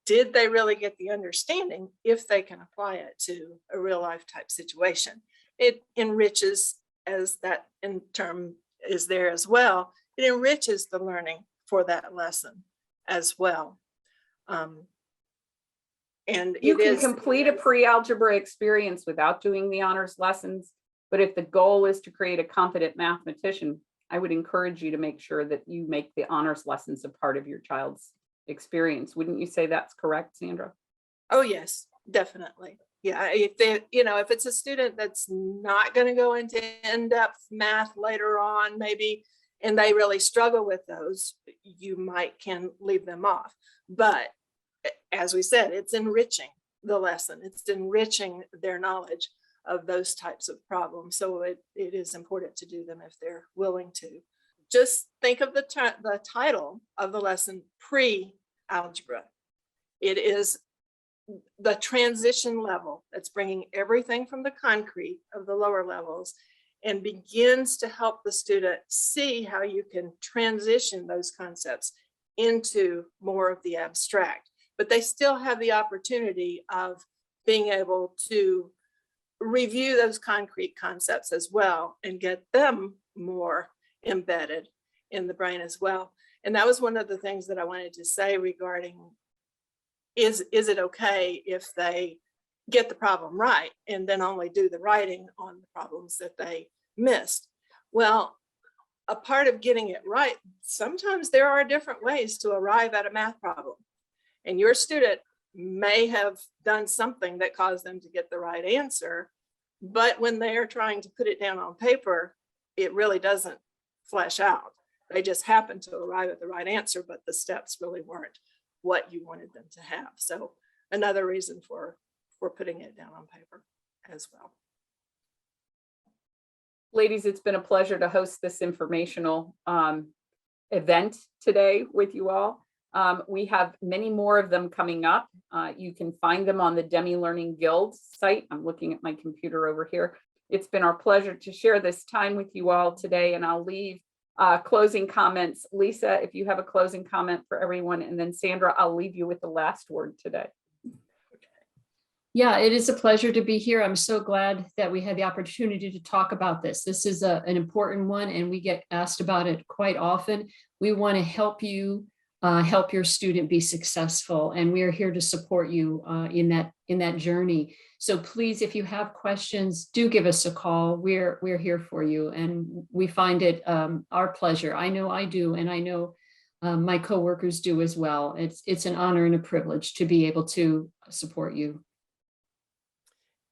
did they really get the understanding if they can apply it to a real life type situation? It enriches, as that in term is there as well, it enriches the learning for that lesson as well. And you can complete a pre-algebra experience without doing the honors lessons, but if the goal is to create a confident mathematician, I would encourage you to make sure that you make the honors lessons a part of your child's experience. Wouldn't you say that's correct, Sandra? Oh, yes, definitely. Yeah, if they, if it's a student that's not going to go into in-depth math later on, maybe, and they really struggle with those, you can leave them off. But as we said, it's enriching the lesson. It's enriching their knowledge of those types of problems. So it is important to do them if they're willing to. Just think of the title of the lesson, pre-algebra. It is the transition level that's bringing everything from the concrete of the lower levels and begins to help the student see how you can transition those concepts into more of the abstract. But they still have the opportunity of being able to review those concrete concepts as well and get them more embedded in the brain as well. And that was one of the things that I wanted to say regarding, is it okay if they get the problem right and then only do the writing on the problems that they missed? Well, a part of getting it right, sometimes there are different ways to arrive at a math problem. And your student may have done something that caused them to get the right answer, but when they are trying to put it down on paper, it really doesn't flesh out. They just happen to arrive at the right answer, but the steps really weren't what you wanted them to have. So another reason for putting it down on paper as well. Ladies, it's been a pleasure to host this informational event today with you all. We have many more of them coming up. You can find them on the Demme Learning Guild site. I'm looking at my computer over here. It's been our pleasure to share this time with you all today, and I'll leave closing comments. Lisa, if you have a closing comment for everyone, and then Sandra, I'll leave you with the last word today. Yeah, it is a pleasure to be here. I'm so glad that we had the opportunity to talk about this. This is an important one, and we get asked about it quite often. We want to help you help your student be successful, and we are here to support you in that journey. So please, if you have questions, do give us a call. We're here for you, and we find it our pleasure. I know I do, and I know my coworkers do as well. It's an honor and a privilege to be able to support you.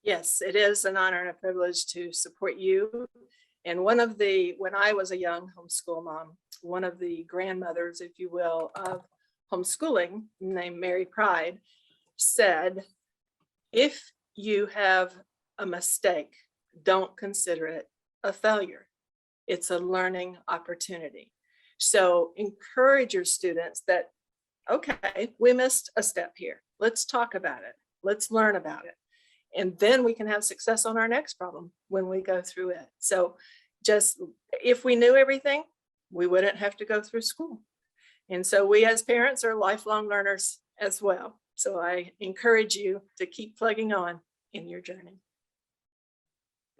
Yes, it is an honor and a privilege to support you. And when I was a young homeschool mom, one of the grandmothers, if you will, of homeschooling, named Mary Pride, said, if you have a mistake, don't consider it a failure. It's a learning opportunity. So encourage your students that, okay, we missed a step here. Let's talk about it. Let's learn about it. And then we can have success on our next problem when we go through it. So just, if we knew everything, we wouldn't have to go through school. And so we as parents are lifelong learners as well. So I encourage you to keep plugging on in your journey.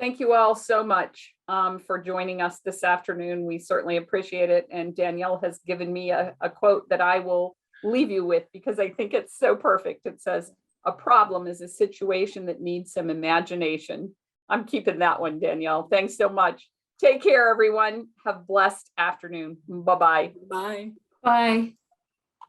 Thank you all so much for joining us this afternoon. We certainly appreciate it. And Danielle has given me a quote that I will leave you with because I think it's so perfect. It says, "A problem is a situation that needs some imagination." I'm keeping that one, Danielle. Thanks so much. Take care, everyone. Have a blessed afternoon. Bye-bye. Bye. Bye.